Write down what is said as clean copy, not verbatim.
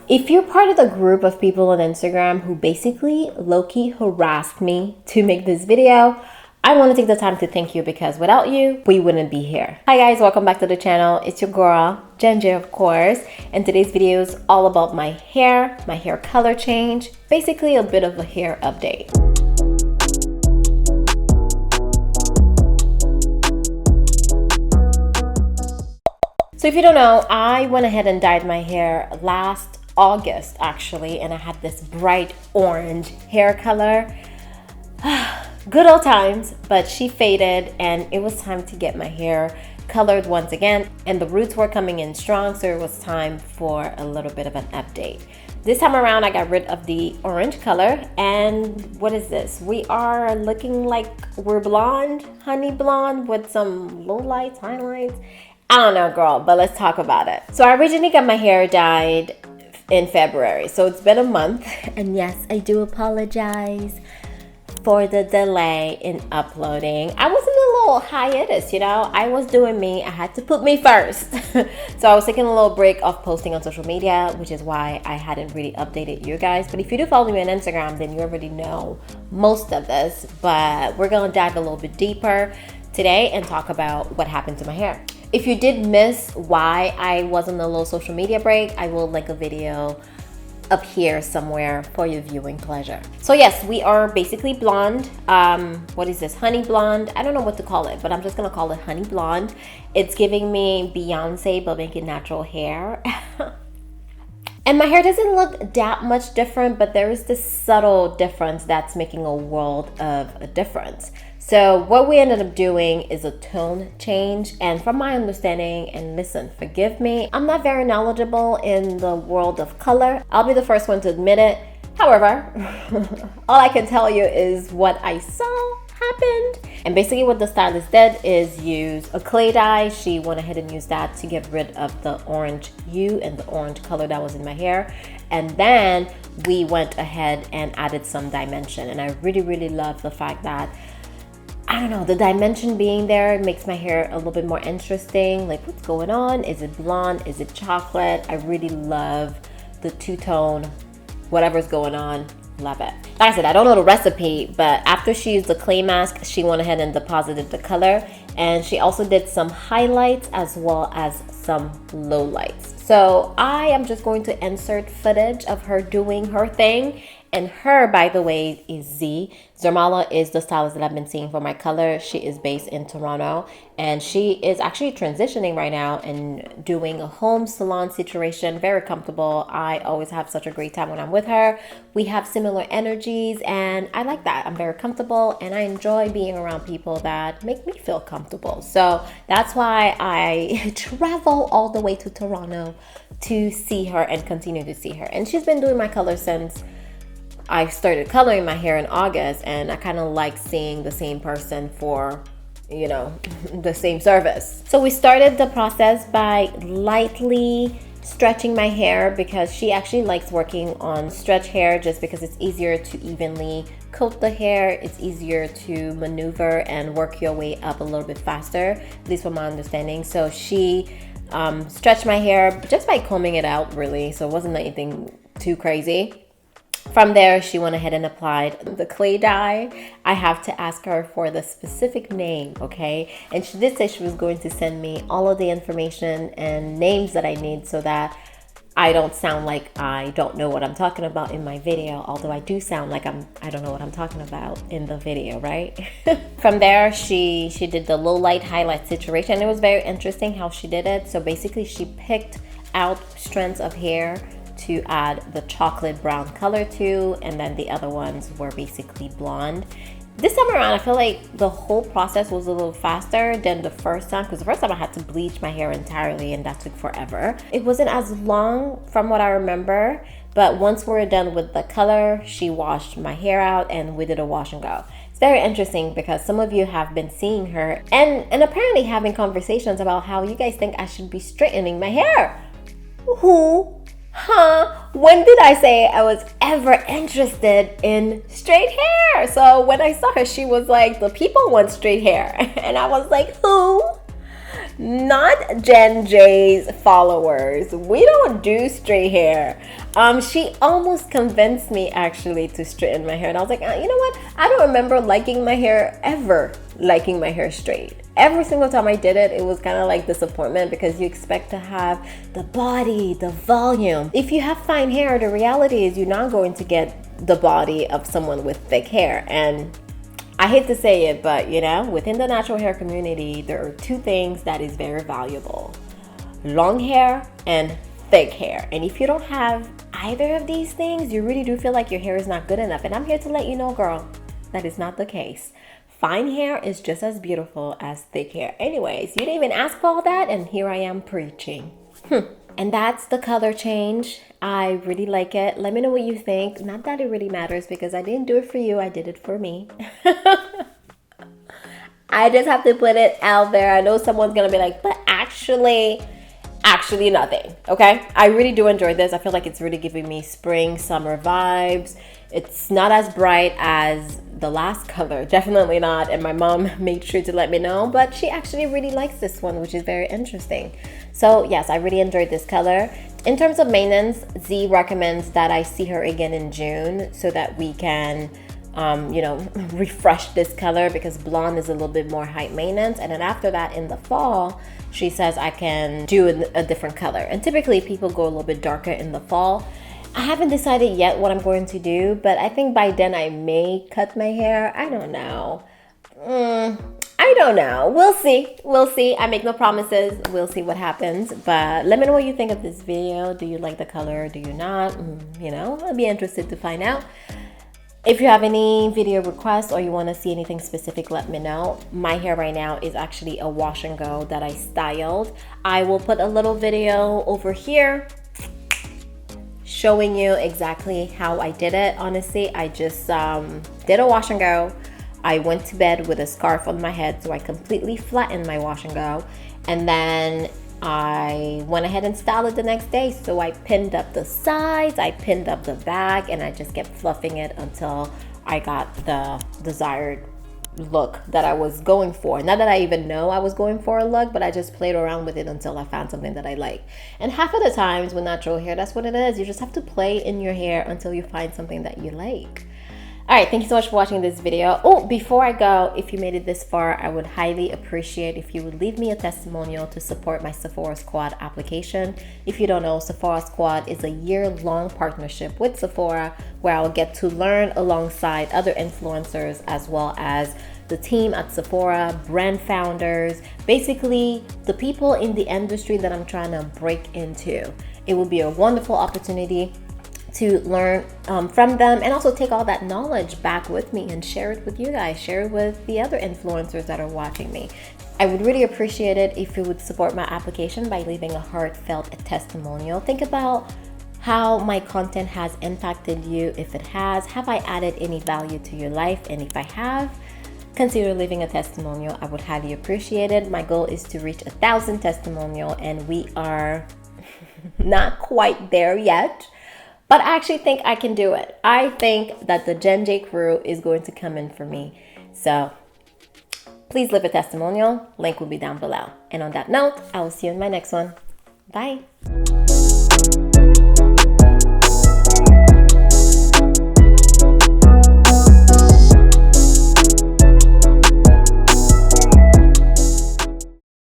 If you're part of the group of people on Instagram who basically low-key harassed me to make this video, I want to take the time to thank you, because without you, we wouldn't be here. Hi guys, welcome back to the channel. It's your girl, Ginger, of course. And today's video is all about my hair color change, basically a bit of a hair update. So if you don't know, I went ahead and dyed my hair last August actually, and I had this bright orange hair color. Good old times, but she faded and it was time to get my hair colored once again, and the roots were coming in strong, so it was time for a little bit of an update. This time around I got rid of the orange color, and what is this? We are looking like we're blonde, honey blonde, with some low lights, highlights. I don't know, girl, but let's talk about it. So I originally got my hair dyed in February, so it's been a month, and yes, I do apologize for the delay in uploading. I was in a little hiatus, you know. I was doing me. I had to put me first. So I was taking a little break of posting on social media, which is why I hadn't really updated you guys. But if you do follow me on Instagram, then you already know most of this. But we're gonna dive a little bit deeper today and talk about what happened to my hair. If you did miss why I was on a little social media break, I will link a video up here somewhere for your viewing pleasure. So yes, we are basically blonde. What is this? Honey blonde. I don't know what to call it, but I'm just gonna call it honey blonde. It's giving me Beyonce but making natural hair. And my hair doesn't look that much different, but there is this subtle difference that's making a world of a difference. So what we ended up doing is a tone change, and from my understanding, and listen, forgive me, I'm not very knowledgeable in the world of color. I'll be the first one to admit it. However, all I can tell you is what I saw happened. And basically what the stylist did is use a clay dye. She went ahead and used that to get rid of the orange hue and the orange color that was in my hair. And then we went ahead and added some dimension. And I really love the fact that, I don't know, the dimension being there makes my hair a little bit more interesting. Like, what's going on? Is it blonde? Is it chocolate? I really love the two-tone, whatever's going on. Love it. Like I said, I don't know the recipe, but after she used the clay mask, she went ahead and deposited the color, and she also did some highlights as well as some lowlights. So I am just going to insert footage of her doing her thing. And her, by the way, is Z. Zarmala is the stylist that I've been seeing for my color. She is based in Toronto, and she is actually transitioning right now and doing a home salon situation. Very comfortable. I always have such a great time when I'm with her. We have similar energies, and I like that. I'm very comfortable, and I enjoy being around people that make me feel comfortable. So that's why I travel all the way to Toronto to see her and continue to see her. And she's been doing my color since I started coloring my hair in August, and I kind of like seeing the same person for, you know, the same service. So we started the process by lightly stretching my hair, because she actually likes working on stretch hair just because it's easier to evenly coat the hair. It's easier to maneuver and work your way up a little bit faster, at least from my understanding. So she stretched my hair just by combing it out, really. So it wasn't anything too crazy. From there, she went ahead and applied the clay dye. I have to ask her for the specific name, okay? And she did say she was going to send me all of the information and names that I need, so that I don't sound like I don't know what I'm talking about in my video, although I do sound like I don't know what I'm talking about in the video, right? From there, she did the low light highlight situation. It was very interesting how she did it. So basically she picked out strands of hair to add the chocolate brown color to, and then the other ones were basically blonde. This time around, I feel like the whole process was a little faster than the first time, because the first time I had to bleach my hair entirely, and that took forever. It wasn't as long from what I remember, but once we were done with the color, she washed my hair out and we did a wash and go. It's very interesting because some of you have been seeing her and apparently having conversations about how you guys think I should be straightening my hair. Who? Huh? When did I say I was ever interested in straight hair? So when I saw her, she was like, the people want straight hair. And I was like, who? Not Jen J's followers. We don't do straight hair. She almost convinced me actually to straighten my hair, and I was like, you know what? I don't remember liking my hair ever, liking my hair straight. Every single time I did it, it was kind of like disappointment because you expect to have the body, the volume. If you have fine hair, the reality is you're not going to get the body of someone with thick hair. And I hate to say it, but you know, within the natural hair community, there are two things that is very valuable: long hair and thick hair. And if you don't have either of these things, you really do feel like your hair is not good enough. And I'm here to let you know, girl, that is not the case. Fine hair is just as beautiful as thick hair. Anyways, you didn't even ask for all that, and here I am preaching. And that's the color change. I really like it. Let me know what you think. Not that it really matters because I didn't do it for you. I did it for me. I just have to put it out there. I know someone's going to be like, but actually nothing. Okay? I really do enjoy this. I feel like it's really giving me spring, summer vibes. It's not as bright as the last color. Definitely not. And my mom made sure to let me know, but she actually really likes this one, which is very interesting. So yes, I really enjoyed this color. In terms of maintenance, Z recommends that I see her again in June so that we can refresh this color because blonde is a little bit more high maintenance. And then after that, in the fall, she says I can do a different color. And typically people go a little bit darker in the fall. I haven't decided yet what I'm going to do, but I think by then I may cut my hair. I don't know. I don't know. We'll see. We'll see. I make no promises. We'll see what happens. But let me know what you think of this video. Do you like the color? Do you not? I'll be interested to find out. If you have any video requests or you want to see anything specific, let me know. My hair right now is actually a wash and go that I styled. I will put a little video over here showing you exactly how I did it. Honestly, I just did a wash and go. I went to bed with a scarf on my head, so I completely flattened my wash and go. And then I went ahead and styled it the next day. So I pinned up the sides, I pinned up the back, and I just kept fluffing it until I got the desired look that I was going for. Not that I even know I was going for a look, but I just played around with it until I found something that I like. And half of the times with natural hair, that's what it is. You just have to play in your hair until you find something that you like. All right, thank you so much for watching this video. Oh, before I go, if you made it this far, I would highly appreciate if you would leave me a testimonial to support my Sephora Squad application. If you don't know, Sephora Squad is a year-long partnership with Sephora where I'll get to learn alongside other influencers as well as the team at Sephora, brand founders, basically the people in the industry that I'm trying to break into. It will be a wonderful opportunity to learn from them and also take all that knowledge back with me and share it with you guys, share it with the other influencers that are watching me. I would really appreciate it if you would support my application by leaving a heartfelt testimonial. Think about how my content has impacted you. If it has, have I added any value to your life? And if I have, consider leaving a testimonial. I would highly appreciate it. My goal is to reach 1,000 testimonial and we are not quite there yet. But I actually think I can do it. I think that the Jen J crew is going to come in for me. So please leave a testimonial. Link will be down below. And on that note, I will see you in my next one. Bye.